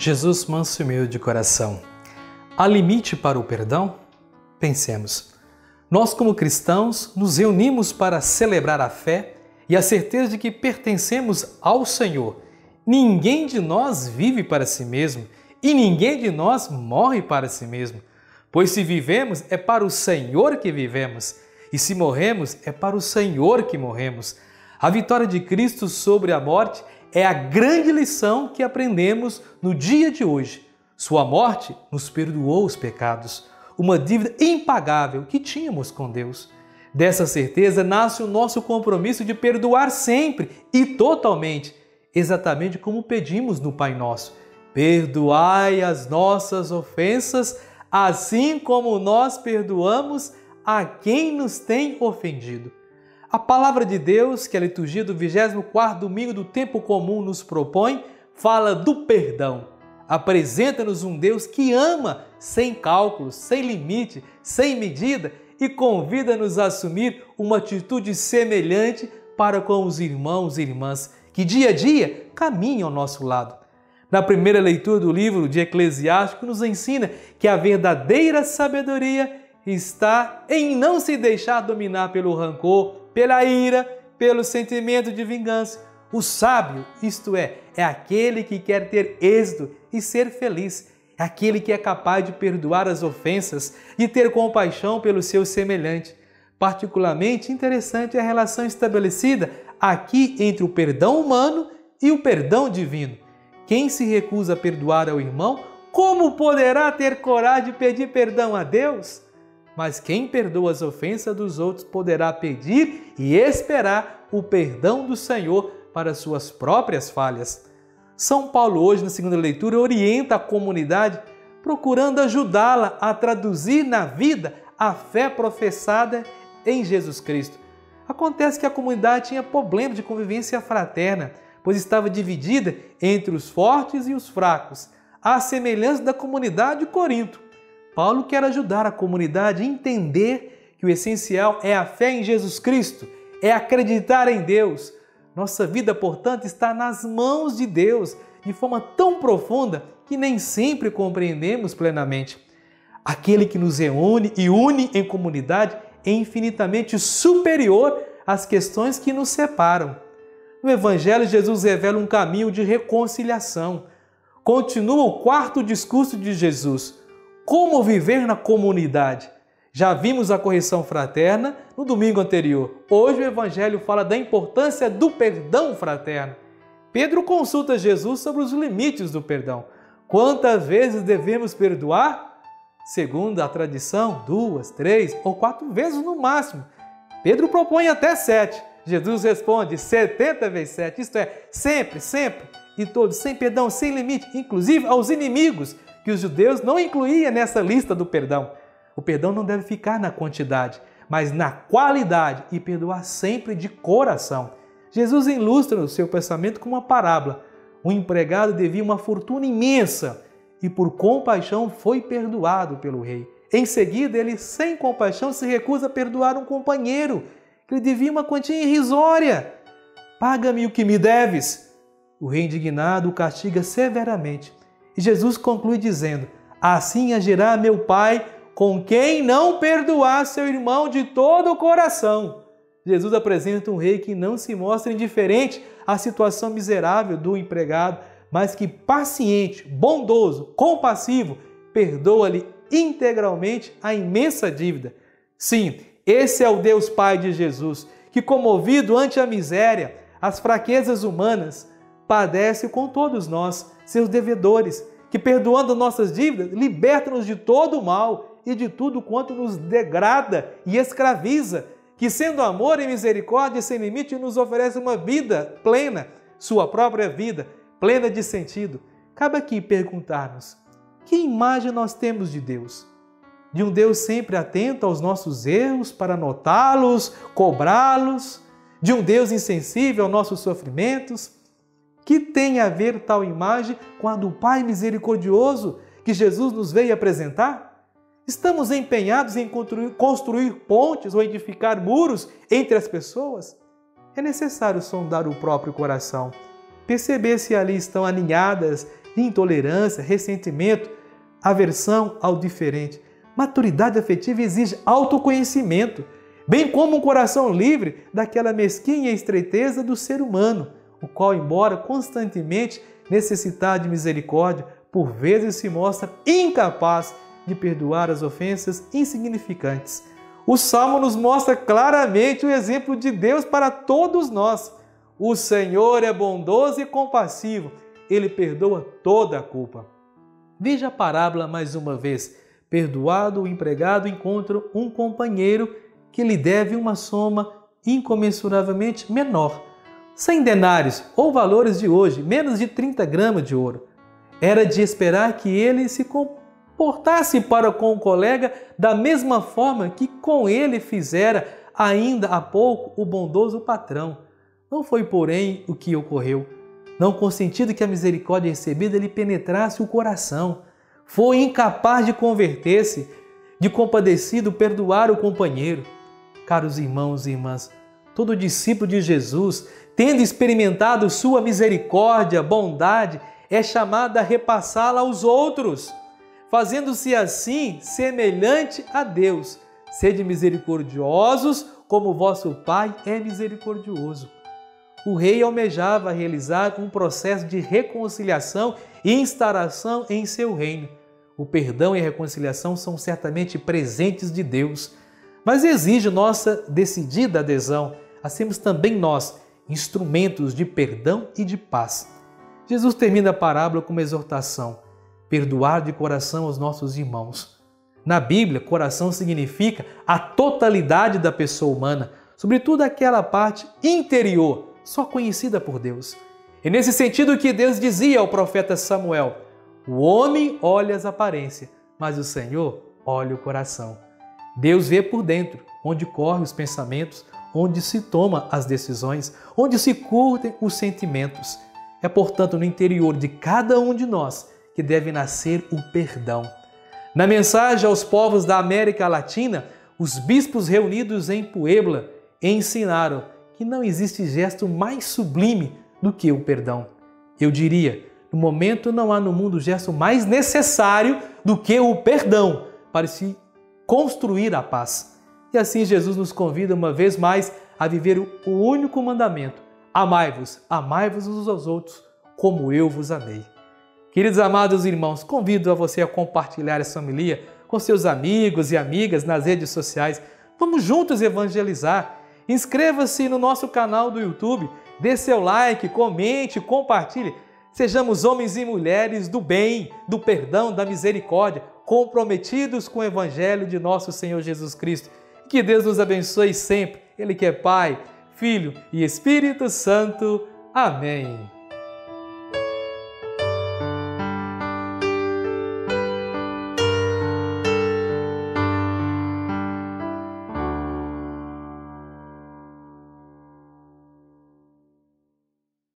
Jesus manso e humilde de coração, há limite para o perdão? Pensemos. Nós, como cristãos, nos reunimos para celebrar a fé e a certeza de que pertencemos ao Senhor. Ninguém de nós vive para si mesmo e ninguém de nós morre para si mesmo. Pois se vivemos, é para o Senhor que vivemos, e se morremos, é para o Senhor que morremos. A vitória de Cristo sobre a morte é a grande lição que aprendemos no dia de hoje. Sua morte nos perdoou os pecados, uma dívida impagável que tínhamos com Deus. Dessa certeza nasce o nosso compromisso de perdoar sempre e totalmente, exatamente como pedimos no Pai Nosso. Perdoai as nossas ofensas, assim como nós perdoamos a quem nos tem ofendido. A palavra de Deus, que a liturgia do 24º domingo do tempo comum nos propõe, fala do perdão. Apresenta-nos um Deus que ama sem cálculos, sem limite, sem medida e convida-nos a assumir uma atitude semelhante para com os irmãos e irmãs que dia a dia caminham ao nosso lado. Na primeira leitura do livro de Eclesiástico nos ensina que a verdadeira sabedoria está em não se deixar dominar pelo rancor, pela ira, pelo sentimento de vingança. O sábio, isto é aquele que quer ter êxito e ser feliz. É aquele que é capaz de perdoar as ofensas e ter compaixão pelo seu semelhante. Particularmente interessante é a relação estabelecida aqui entre o perdão humano e o perdão divino. Quem se recusa a perdoar ao irmão, como poderá ter coragem de pedir perdão a Deus? Mas quem perdoa as ofensas dos outros poderá pedir e esperar o perdão do Senhor para suas próprias falhas. São Paulo hoje, na segunda leitura, orienta a comunidade procurando ajudá-la a traduzir na vida a fé professada em Jesus Cristo. Acontece que a comunidade tinha problema de convivência fraterna, pois estava dividida entre os fortes e os fracos, à semelhança da comunidade de Corinto. Paulo quer ajudar a comunidade a entender que o essencial é a fé em Jesus Cristo, é acreditar em Deus. Nossa vida, portanto, está nas mãos de Deus, de forma tão profunda que nem sempre compreendemos plenamente. Aquele que nos reúne e une em comunidade é infinitamente superior às questões que nos separam. No Evangelho, Jesus revela um caminho de reconciliação. Continua o quarto discurso de Jesus. Como viver na comunidade? Já vimos a correção fraterna no domingo anterior. Hoje o Evangelho fala da importância do perdão fraterno. Pedro consulta Jesus sobre os limites do perdão. Quantas vezes devemos perdoar? Segundo a tradição, 2, 3 ou 4 vezes no máximo. Pedro propõe até 7. Jesus responde 70 vezes 7. Isto é, sempre, sempre e todos, sem perdão, sem limite, inclusive aos inimigos, que os judeus não incluíam nessa lista do perdão. O perdão não deve ficar na quantidade, mas na qualidade e perdoar sempre de coração. Jesus ilustra o seu pensamento com uma parábola. Um empregado devia uma fortuna imensa e por compaixão foi perdoado pelo rei. Em seguida, ele sem compaixão se recusa a perdoar um companheiro que lhe devia uma quantia irrisória. Paga-me o que me deves. O rei indignado o castiga severamente. E Jesus conclui dizendo, assim agirá meu Pai com quem não perdoar seu irmão de todo o coração. Jesus apresenta um rei que não se mostra indiferente à situação miserável do empregado, mas que paciente, bondoso, compassivo, perdoa-lhe integralmente a imensa dívida. Sim, esse é o Deus Pai de Jesus, que comovido ante a miséria, as fraquezas humanas, padece com todos nós, seus devedores, que perdoando nossas dívidas, liberta-nos de todo o mal e de tudo quanto nos degrada e escraviza, que sendo amor e misericórdia sem limite nos oferece uma vida plena, sua própria vida, plena de sentido. Cabe aqui perguntar-nos, que imagem nós temos de Deus? De um Deus sempre atento aos nossos erros para notá-los, cobrá-los? De um Deus insensível aos nossos sofrimentos? Que tem a ver tal imagem com a do Pai misericordioso que Jesus nos veio apresentar? Estamos empenhados em construir pontes ou edificar muros entre as pessoas? É necessário sondar o próprio coração, perceber se ali estão alinhadas intolerância, ressentimento, aversão ao diferente. Maturidade afetiva exige autoconhecimento, bem como um coração livre daquela mesquinha estreiteza do ser humano, o qual, embora constantemente necessitar de misericórdia, por vezes se mostra incapaz de perdoar as ofensas insignificantes. O Salmo nos mostra claramente o exemplo de Deus para todos nós. O Senhor é bondoso e compassivo, Ele perdoa toda a culpa. Veja a parábola mais uma vez. Perdoado, o empregado encontra um companheiro que lhe deve uma soma incomensuravelmente menor. 100 denários, ou valores de hoje, menos de 30 gramas de ouro. Era de esperar que ele se comportasse para com o colega da mesma forma que com ele fizera ainda há pouco o bondoso patrão. Não foi, porém, o que ocorreu. Não consentindo que a misericórdia recebida lhe penetrasse o coração. Foi incapaz de converter-se, de compadecido perdoar o companheiro. Caros irmãos e irmãs, todo discípulo de Jesus, tendo experimentado sua misericórdia, bondade, é chamado a repassá-la aos outros, fazendo-se assim semelhante a Deus. Sede misericordiosos, como vosso Pai é misericordioso. O rei almejava realizar um processo de reconciliação e instauração em seu reino. O perdão e a reconciliação são certamente presentes de Deus, mas exige nossa decidida adesão a sermos também nós instrumentos de perdão e de paz. Jesus termina a parábola com uma exortação: perdoar de coração aos nossos irmãos. Na Bíblia, coração significa a totalidade da pessoa humana, sobretudo aquela parte interior, só conhecida por Deus. É nesse sentido que Deus dizia ao profeta Samuel: o homem olha as aparências, mas o Senhor olha o coração. Deus vê por dentro, onde correm os pensamentos, onde se toma as decisões, onde se curtem os sentimentos. É, portanto, no interior de cada um de nós que deve nascer o perdão. Na mensagem aos povos da América Latina, os bispos reunidos em Puebla ensinaram que não existe gesto mais sublime do que o perdão. Eu diria, no momento não há no mundo gesto mais necessário do que o perdão para se construir a paz. E assim Jesus nos convida uma vez mais a viver o único mandamento: amai-vos uns aos outros, como eu vos amei. Queridos amados irmãos, convido a você a compartilhar essa homilia com seus amigos e amigas nas redes sociais. Vamos juntos evangelizar. Inscreva-se no nosso canal do YouTube, dê seu like, comente, compartilhe. Sejamos homens e mulheres do bem, do perdão, da misericórdia, comprometidos com o Evangelho de nosso Senhor Jesus Cristo. Que Deus nos abençoe sempre. Ele que é Pai, Filho e Espírito Santo. Amém.